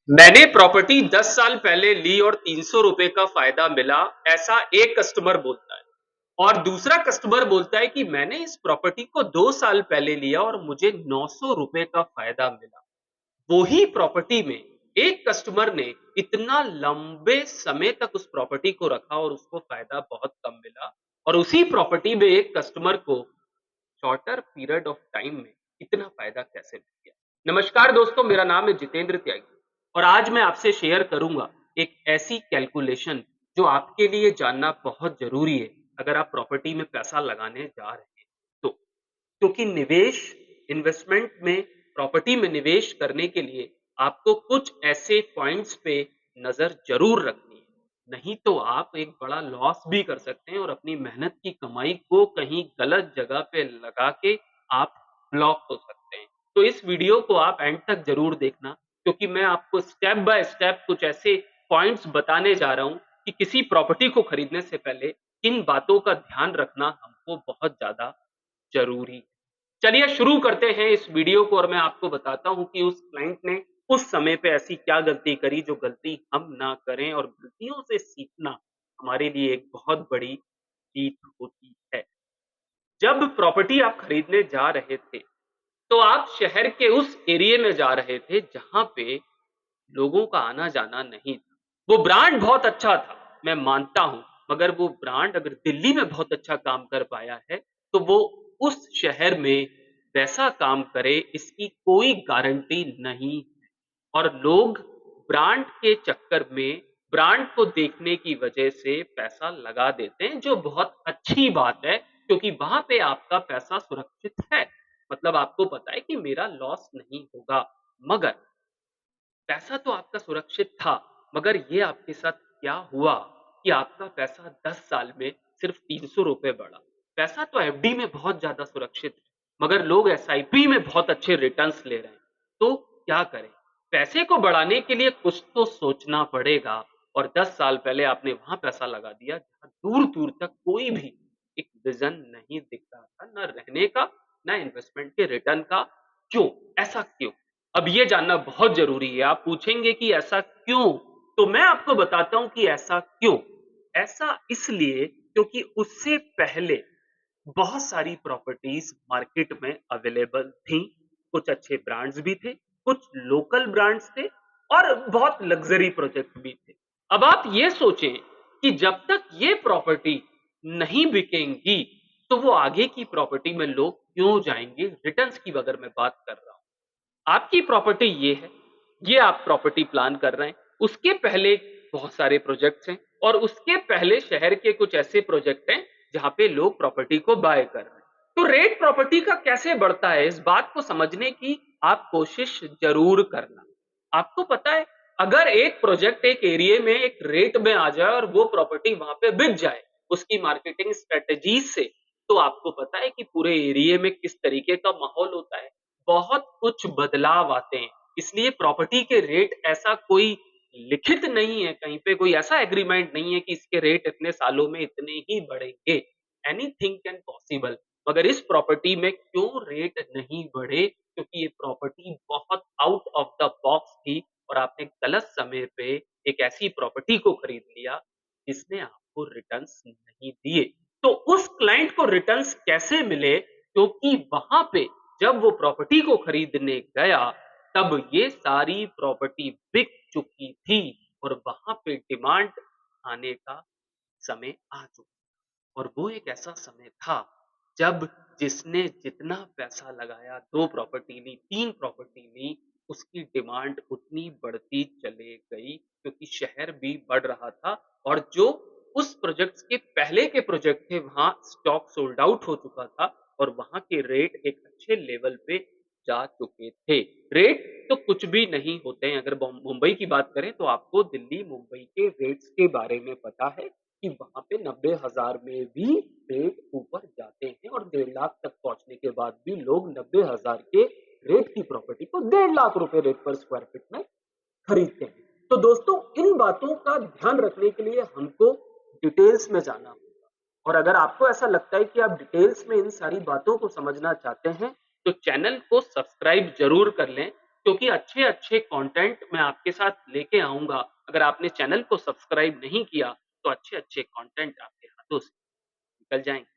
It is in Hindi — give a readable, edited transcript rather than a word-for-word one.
मैंने प्रॉपर्टी 10 साल पहले ली और 300 रुपए का फायदा मिला, ऐसा एक कस्टमर बोलता है। और दूसरा कस्टमर बोलता है कि मैंने इस प्रॉपर्टी को 2 साल पहले लिया और मुझे 900 रुपए का फायदा मिला। वो ही प्रॉपर्टी में एक कस्टमर ने इतना लंबे समय तक उस प्रॉपर्टी को रखा और उसको फायदा बहुत कम मिला, और उसी प्रॉपर्टी में एक कस्टमर को शॉर्टर पीरियड ऑफ टाइम में इतना फायदा कैसे मिल गया। नमस्कार दोस्तों, मेरा नाम है जितेंद्र त्यागी और आज मैं आपसे शेयर करूंगा एक ऐसी कैलकुलेशन जो आपके लिए जानना बहुत जरूरी है अगर आप प्रॉपर्टी में पैसा लगाने जा रहे हैं तो। क्योंकि निवेश, इन्वेस्टमेंट में, प्रॉपर्टी में निवेश करने के लिए आपको कुछ ऐसे पॉइंट्स पे नजर जरूर रखनी है, नहीं तो आप एक बड़ा लॉस भी कर सकते हैं और अपनी मेहनत की कमाई को कहीं गलत जगह पे लगा के आप ब्लॉक हो सकते हैं। तो इस वीडियो को आप एंड तक जरूर देखना, क्योंकि मैं आपको स्टेप बाय स्टेप कुछ ऐसे पॉइंट्स बताने जा रहा हूं कि किसी प्रॉपर्टी को खरीदने से पहले किन बातों का ध्यान रखना हमको बहुत ज्यादा जरूरी। चलिए शुरू करते हैं इस वीडियो को और मैं आपको बताता हूं कि उस क्लाइंट ने उस समय पे ऐसी क्या गलती करी जो गलती हम ना करें, और गलतियों से सीखना हमारे लिए एक बहुत बड़ी जीत होती है। जब प्रॉपर्टी आप खरीदने जा रहे थे, तो आप शहर के उस एरिया में जा रहे थे जहां पे लोगों का आना-जाना नहीं था। वो ब्रांड बहुत अच्छा था, मैं मानता हूँ, मगर वो ब्रांड अगर दिल्ली में बहुत अच्छा काम कर पाया है, तो वो उस शहर में वैसा काम करे इसकी कोई गारंटी नहीं। और लोग ब्रांड के चक्कर में, ब्रांड को देखने की वजह से पैसा लगा देते हैं, जो बहुत अच्छी बात है, क्योंकि वहाँ पे आपका पैसा सुरक्षित है। मतलब आपको पता है कि मेरा लॉस नहीं होगा। मगर पैसा तो आपका सुरक्षित था, मगर ये आपके साथ क्या हुआ कि आपका पैसा 10 साल में सिर्फ 300 रुपए बढ़ा। पैसा तो एफडी में बहुत ज़्यादा सुरक्षित है, मगर लोग एसआईपी में बहुत अच्छे रिटर्न्स ले रहे हैं। तो क्या करें? पैसे को बढ़ाने के लिए कुछ तो सोचना पड़ेगा, और 10 साल पहले आपने वहाँ पैसा लगा दिया जहाँ दूर-दूर तक कोई भी एक विज़न नहीं दिख रहा था, ना रहने का, ना इन्वेस्टमेंट के रिटर्न का। क्यों? ऐसा क्यों? अब ये जानना बहुत ज़रूरी है। आप पूछेंगे कि ऐसा क्यों? तो मैं आपको बताता हूँ कि ऐसा क्यों? ऐसा इसलिए क्योंकि उससे पहले बहुत सारी प्रॉपर्टीज़ मार्केट में अवेलेबल थीं। कुछ अच्छे ब्रांड्स भी थे, कुछ लोकल ब्रांड्स थे और बहुत लग्ज़री प्रोजेक्ट भी थे। अब आप ये सोचें कि जब तक ये प्रॉपर्टी नहीं बिकेंगी, तो वो आगे की प्रॉपर्टी में लोग क्यों जाएँगे? रिटर्न्स की अगर मैं बात कर रहा हूँ। आपकी प्रॉपर्टी ये है, ये आप प्रॉपर्टी प्लान कर रहे हैं, उसके पहले बहुत सारे प्रोजेक्ट्स हैं और उसके पहले शहर के कुछ ऐसे प्रोजेक्ट हैं जहाँ पे लोग प्रॉपर्टी को बाय कर रहे हैं। तो रेट प्रॉपर्टी का कैसे बढ़ता है, इस बात को समझने की आप कोशिश जरूर करना। आपको पता है, अगर एक प्रोजेक्ट एक एरिया में एक रेट में आ जाए और वो प्रॉपर्टी वहां पे बिक जाए उसकी मार्केटिंग स्ट्रेटेजी से, तो आपको पता है कि पूरे एरिया में किस तरीके का माहौल होता है। बहुत कुछ बदलाव आते हैं। इसलिए प्रॉपर्टी के रेट ऐसा कोई लिखित नहीं है, कहीं पे कोई ऐसा एग्रीमेंट नहीं है कि इसके रेट इतने सालों में इतने ही बढ़ेंगे। Anything can possible. मगर इस प्रॉपर्टी में क्यों रेट नहीं बढ़े? क्योंकि ये प्रॉपर्टी बहुत आउट ऑफ द बॉक्स थी और आपने गलत समय पे एक ऐसी प्रॉपर्टी को खरीद लिया जिसने आपको रिटर्न्स नहीं दिए। तो उस क्लाइंट को रिटर्न्स कैसे मिले? क्योंकि वहां पे जब वो प्रॉपर्टी को खरीदने गया, तब ये सारी प्रॉपर्टी बिक चुकी थी और वहां पे डिमांड आने का समय आ चुका। और वो एक ऐसा समय था जब जिसने जितना पैसा लगाया, 2 प्रॉपर्टी ली, 3 प्रॉपर्टी ली, उसकी डिमांड उतनी बढ़ती चले गई क्योंकि शहर भी बढ़ रहा था और जो उस प्रोजेक्ट्स के पहले के प्रोजेक्ट थे वहाँ स्टॉक सोल्ड आउट हो चुका था और वहाँ के रेट एक अच्छे लेवल पे जा चुके थे। रेट तो कुछ भी नहीं होते हैं। अगर मुंबई की बात करें तो आपको दिल्ली, मुंबई के रेट्स के बारे में पता है कि वहाँ पे 90,000 में भी रेट ऊपर जाते हैं और 1.5 लाख तक पहुँचने के बाद भी लोग 90,000 के रेट की प्रॉपर्टी को 1.5 लाख रुपए रेट पर स्क्वायर फीट में खरीदते हैं। तो दोस्तों, इन बातों का ध्यान रखने के लिए हमको डिटेल्स में जाना होगा। और अगर आपको ऐसा लगता है कि आप डिटेल्स में इन सारी बातों को समझना चाहते हैं, तो चैनल को सब्सक्राइब जरूर कर लें क्योंकि अच्छे-अच्छे कंटेंट मैं आपके साथ लेके आऊँगा। अगर आपने चैनल को सब्सक्राइब नहीं किया, तो अच्छे-अच्छे कंटेंट आपके हाथों से निकल जाएँगे।